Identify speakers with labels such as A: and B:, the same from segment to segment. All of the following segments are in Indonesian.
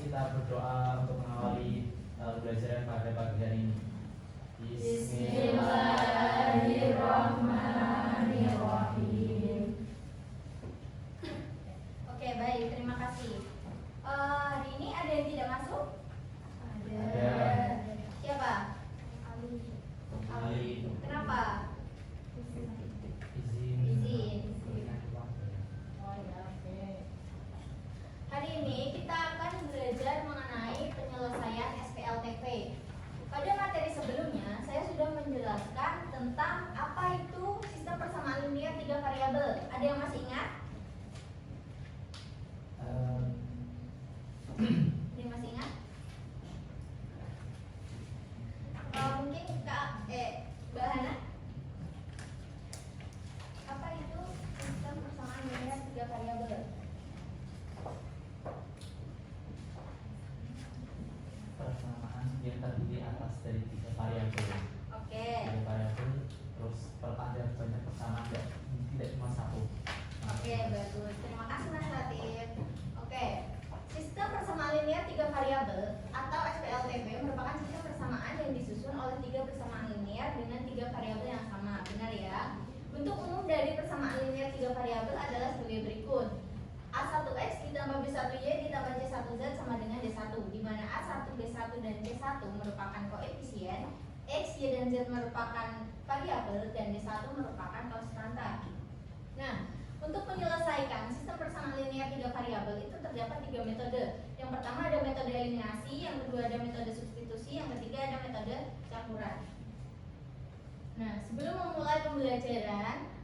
A: kita berdoa untuk mengawali pelajaran pada pagi hari ini.
B: Bismillahirrahmanirrahim. Oke, baik, terima kasih. Hari ini ada yang tidak masuk?
A: Ada.
B: Siapa?
A: Ali.
B: Kenapa? Izin. Oh ya, oke. Hari ini kita akan belajar mengenai penyelesaian SPLTP. Pada materi sebelumnya, saya sudah menjelaskan tentang apa itu sistem persamaan linear 3 variabel. Ada yang masih ingat? Ada yang masih ingat? Mungkin Mbak Hana? Apa itu sistem persamaan linear 3 variabel?
A: Persamaan yang terdiri atas dari 3 variabel.
B: Oke.
A: 3 variabel, terus ada banyak persamaan, tidak cuma satu.
B: Oke, bagus. Terima kasih Mas Latif. Oke. Sistem persamaan linear 3 variabel atau SPLTP merupakan sistem persamaan yang disusun oleh 3 persamaan linear dengan 3 variabel yang sama. Benar ya? Bentuk umum dari persamaan linear 3 variabel adalah sebagai berikut. A1X ditambah B1Y ditambah C1Z sama dengan D1, di mana A1, B1, dan C1 merupakan koefisien, X, Y, dan Z merupakan variabel, dan D1 merupakan konstanta. Nah, untuk menyelesaikan sistem persamaan linear 3 variabel itu terdapat 3 metode. Yang pertama ada metode eliminasi, yang kedua ada metode substitusi, yang ketiga ada metode campuran. Nah, sebelum memulai pembelajaran,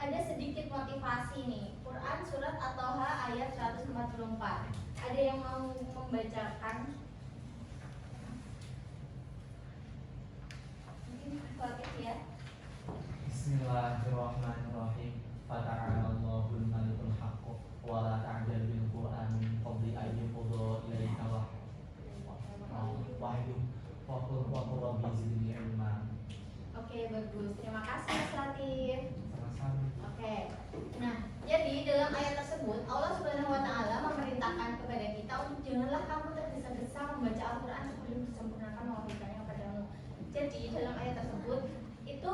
B: ada sedikit motivasi nih. Quran surat At-Thaha ayat 144. Ada yang mau membacakan? Mungkin Fatih ya.
A: Bismillahirrahmanirrahim. Fata'alallahul malikul haqq wa la ta'jal bil Qur'an min qabli an yuqda ilaika wahyu wa qul rabbi zidni ilma.
B: Oke, bagus. Terima kasih Mas Latif.
A: Sama-sama.
B: Oke. Nah, jadi dalam ayat tersebut Allah Subhanahu wa taala memerintahkan kepada kita untuk janganlah kamu tergesa-gesa membaca Al-Qur'an sebelum disempurnakan mewahyikannya kepadamu. Jadi dalam ayat tersebut itu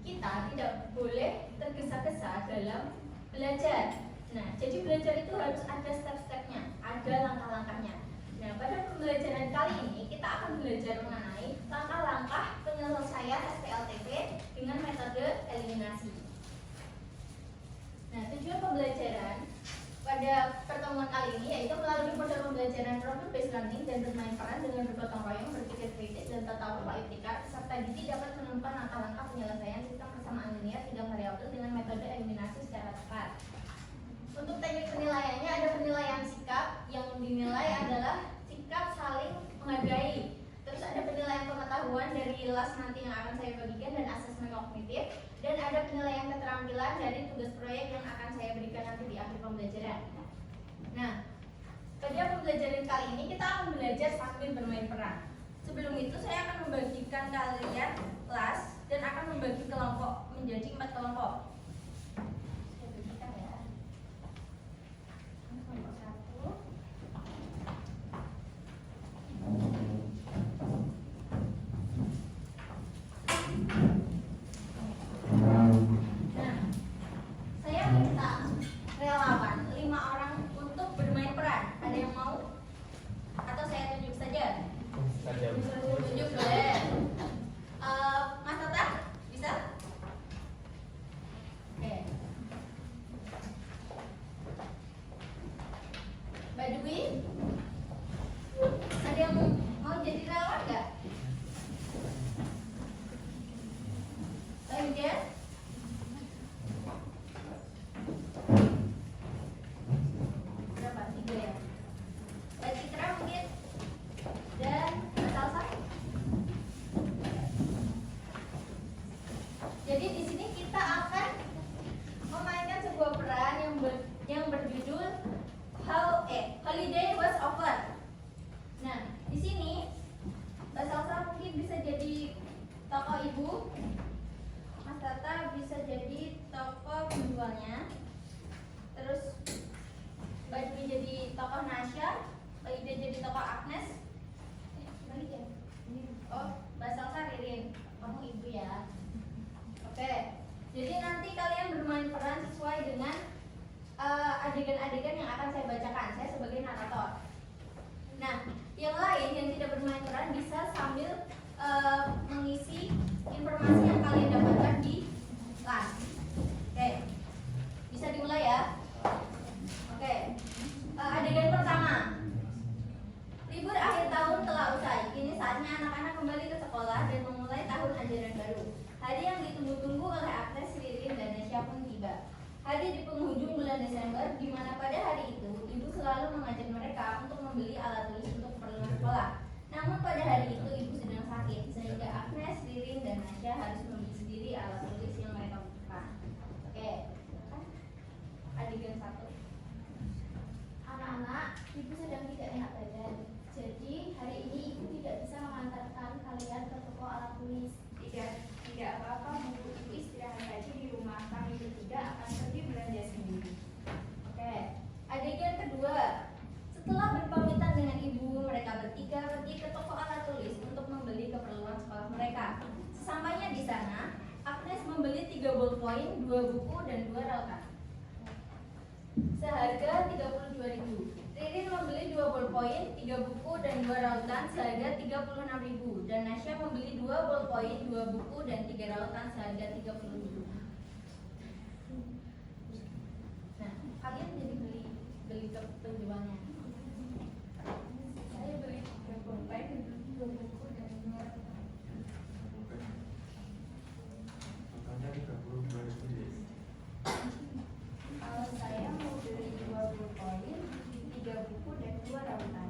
B: kita tidak boleh tergesa-gesa dalam belajar. Nah, jadi belajar itu harus ada step-stepnya, ada langkah-langkahnya. Nah, pada pembelajaran kali ini kita akan belajar mengenai langkah-langkah penyelesaian SPLTP dengan metode eliminasi. Nah, tujuan pembelajaran pada pertemuan kali ini yaitu melalui model pembelajaran problem based learning dan bermain peran dengan bergotong royong, berpikir kritis dan tata rupa iktikad, serta didik dapat menemukan langkah-langkah penyelesaian sistem persamaan linear 3 variabel dengan metode eliminasi secara tepat. Untuk teknik penilaiannya ada penilaian sikap yang dinilai adalah sikap saling menghargai. Terus ada penilaian pengetahuan dari LAS nanti yang akan saya bagikan dan asesmen kognitif, dan ada penilaian keterampilan dari tugas proyek yang akan saya berikan nanti di akhir pembelajaran. Nah, pada pembelajaran kali ini kita akan belajar sambil bermain peran. Sebelum itu saya akan membagikan kalian LAS dan akan membagi kelompok menjadi 4 kelompok. Saya bagikan ya. Kelompok 1. Nah, saya minta relawan 5 orang untuk bermain peran. Ada yang mau? Atau saya tunjuk saja? Tunjuk boleh. Mas Tata, bisa? Oke. Mbak Dwi, ada yang mau jadi relawan nggak? Lanjut. Berapa? 3 ya? Mbak Citra mungkin? Dan Mbak Salsa? Jadi di sini kita akan memainkan sebuah peran yang berjudul Holiday Was Over. Nah, di sini Mbak Salsa mungkin bisa jadi tokoh ibu, Mas Tata bisa jadi tokoh penjualnya, terus Mbak Dwi jadi tokoh Nasya, Mbak jajan di toko Agnes? Balik ya? Oh, Mbak Salsa Ririn, kamu ibu ya. Oke, jadi nanti kalian bermain peran sesuai dengan adegan-adegan yang akan saya bacakan. Saya sebagai narator. Nah, yang lain yang tidak bermain peran bisa sambil mengisi informasi yang kalian dapatkan di kelas. Oke, bisa dimulai ya. Oke, adegan pertama. Libur akhir tahun telah usai. Kini saatnya anak-anak kembali ke sekolah dan memulai tahun ajaran baru. Hari yang ditunggu-tunggu oleh Agnes, Ririn, dan Nasya pun tiba. Hari di penghujung bulan Desember, di mana pada hari itu ibu selalu mengajak mereka untuk membeli alat tulis untuk keperluan sekolah. Namun pada hari itu ibu sedang sakit, sehingga Agnes, Ririn, dan Nasya harus membeli sendiri alat tulis yang mereka butuhkan. Oke, silakan. Adegan 1.
C: Anak-anak, ibu sedang tidak enak badan. Jadi hari ini ibu tidak bisa mengantarkan kalian ke toko alat tulis.
D: Tidak apa-apa, Bu. Ibu istirahat saja di rumah. Kami bertiga akan pergi belanja sendiri.
B: Oke, adegan kedua. Setelah berpamitan dengan ibu, mereka bertiga pergi ke toko alat tulis untuk membeli keperluan sekolah mereka. Sesampainya di sana, Agnes membeli 3 ballpoint, 2 buku, dan 2 rautan seharga 32.000. Ririn membeli 2 ballpoint, 3 buku, dan 2 rautan seharga 36.000. Dan Nasya membeli 2 ballpoint, 2 buku, dan 3 rautan seharga 30.000. Nah, kalian jadi beli ke penjualnya.
D: Saya beli 3 ballpoint, 2 buku, dan 2 rautan.
E: Totalnya 32.000.
D: Kalau saya mau beli 2 ballpoint, 3 buku, dan 2 rautan.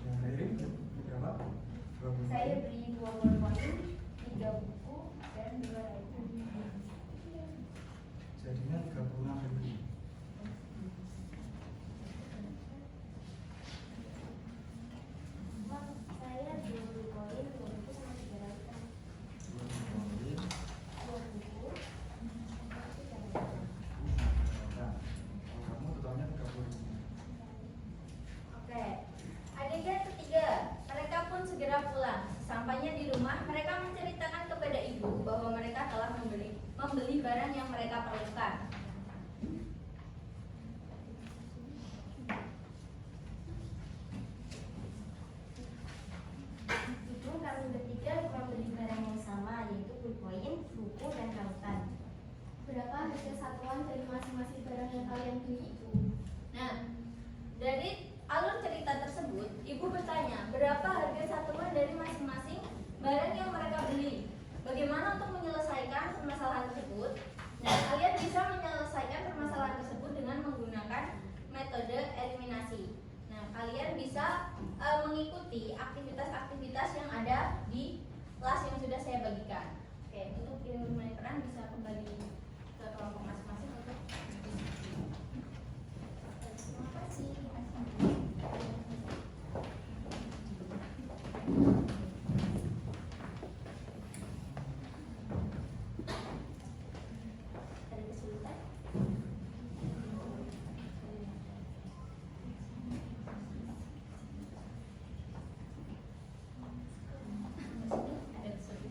E: Yang lain berapa?
D: Saya beli 2 ballpoint, 3 buku, dan 2 rautan.
E: Jadinya 36.000.
C: Saya 2 ballpoint, 2 buku sama 3 rautan. 2 buku sama 3 rautan.
E: Kamu totalnya 30.000.
B: Oke, adegan ketiga. Mereka pun segera pulang. Sampainya di rumah, mereka menceritakan kepada ibu bahwa mereka telah membeli barang yang mereka perlukan.
C: Ibu kami bertiga membeli barang yang sama, yaitu ballpoint, buku, dan rautan. Berapa harga satuan dari masing-masing barang yang kalian beli itu?
B: Nah, dari alur cerita tersebut, ibu bertanya berapa harga satuan dari masing-masing barang yang mereka beli. Bagaimana untuk menyelesaikan permasalahan tersebut? Nah, kalian bisa menyelesaikan permasalahan tersebut dengan menggunakan metode eliminasi. Nah, kalian bisa mengikuti aktivitas-aktivitas yang ada di kelas yang sudah saya bagikan. Oke, untuk yang bermain peran bisa kembali ke kelompok masing-masing untuk diskusi.
C: Terima kasih.
B: Ada kesulitan? Ada kesulitan.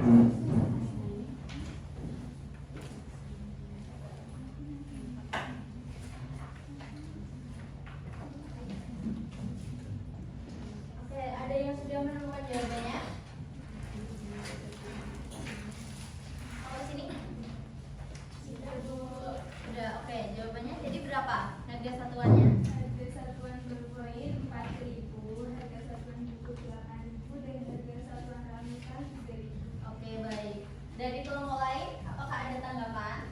B: Oke, ada yang sudah menemukan jawabannya? Apa sini? Udah, oke. Jawabannya jadi berapa harga satuannya?
D: Harga satuan berpoin 4.000, harga satuan buku 8.000, dan harga satuan rambutan 3.000.
B: Oke, baik. Dari kelompok lain, apakah ada tanggapan?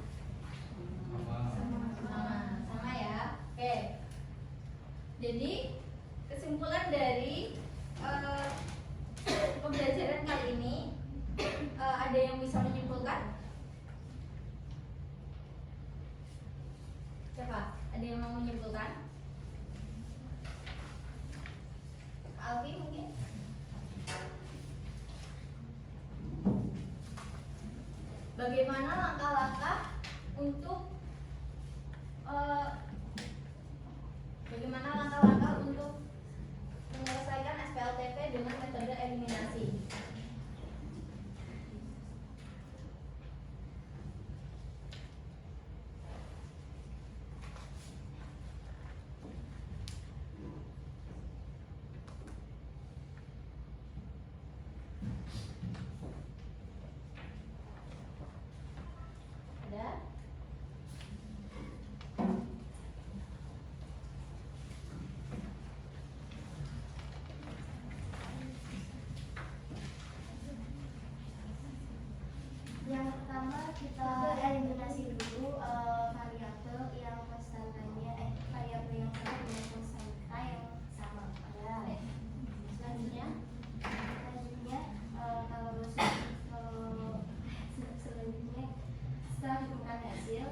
B: Sama ya. Oke. Jadi kesimpulan dari pembelajaran kali ini, ada yang bisa menyimpulkan? Siapa? Ada yang mau menyimpulkan? Alfi mungkin? Bagaimana langkah-langkah untuk menyelesaikan SPLTP dengan metode eliminasi? Ada?
C: Yang pertama kita eliminasi dulu variabel yang konstantannya variabel yang sama dengan konstanta yang sama.
B: Oke. Selanjutnya,
C: Kalau selanjutnya setelah ditemukan hasil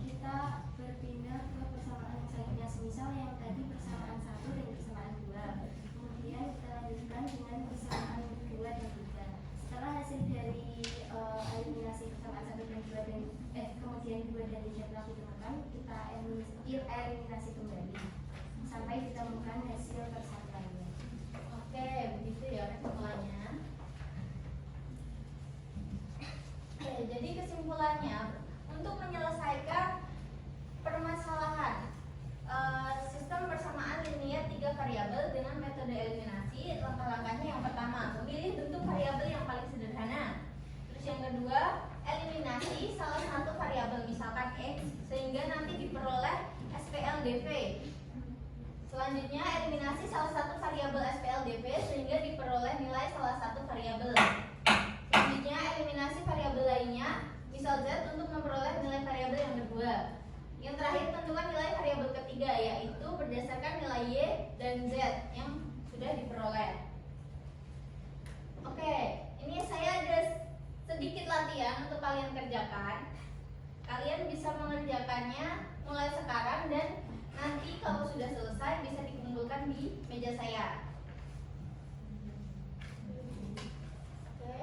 C: kita berpindah ke persamaan selanjutnya, semisal yang tadi persamaan 1 dan persamaan 2, kemudian kita lanjutkan dengan persamaan 2 dan 3. Setelah hasil dari eliminasi persamaan 1 dan 2 dan kemudian 2 dan 3 telah ditemukan, kita eliminasi kembali sampai ditemukan hasil persatuannya.
B: oke, begitu ya kesimpulannya. Oke, jadi kesimpulannya untuk menyelesaikan permasalahan sistem persamaan linear 3 variabel dengan metode eliminasi, langkah-langkahnya yang pertama, memilih bentuk variabel yang paling sederhana. Terus yang kedua, eliminasi salah satu variabel misalkan X sehingga nanti diperoleh SPLDV. Selanjutnya, eliminasi salah satu variabel SPLDV sehingga diperoleh nilai salah satu variabel. Selanjutnya, eliminasi variabel lainnya, misal Z, untuk memperoleh nilai variabel yang kedua. Yang terakhir, tentukan nilai variabel ketiga, yaitu berdasarkan nilai Y dan Z yang sudah diperoleh. Oke, ini saya ada sedikit latihan untuk kalian kerjakan. Kalian bisa mengerjakannya mulai sekarang dan nanti kalau sudah selesai bisa dikumpulkan di meja saya. Oke.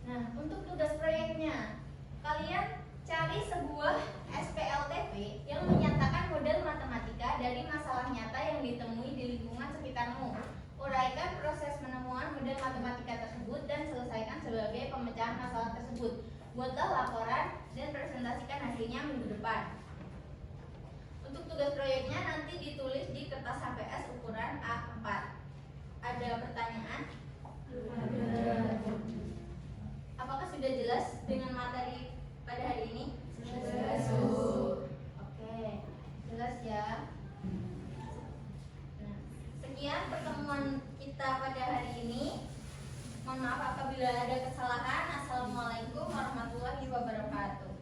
B: Nah, untuk tugas proyeknya, kalian cari sebuah SPLTP yang menyatakan model matematika dari masalah nyata yang ditemui di lingkungan sekitarmu. Uraikan proses penemuan model matematika tersebut dan selesaikan sebagai pemecahan masalah tersebut. Buatlah laporan dan presentasikan hasilnya minggu depan. Untuk tugas proyeknya nanti ditulis di kertas HVS ukuran A4. Ada pertanyaan? Apakah sudah jelas dengan materi pada hari ini?
D: Jelas.
B: Oke, jelas ya. Nah, sekian pertemuan kita pada hari ini. Mohon maaf apabila ada kesalahan. Assalamualaikum warahmatullahi wabarakatuh.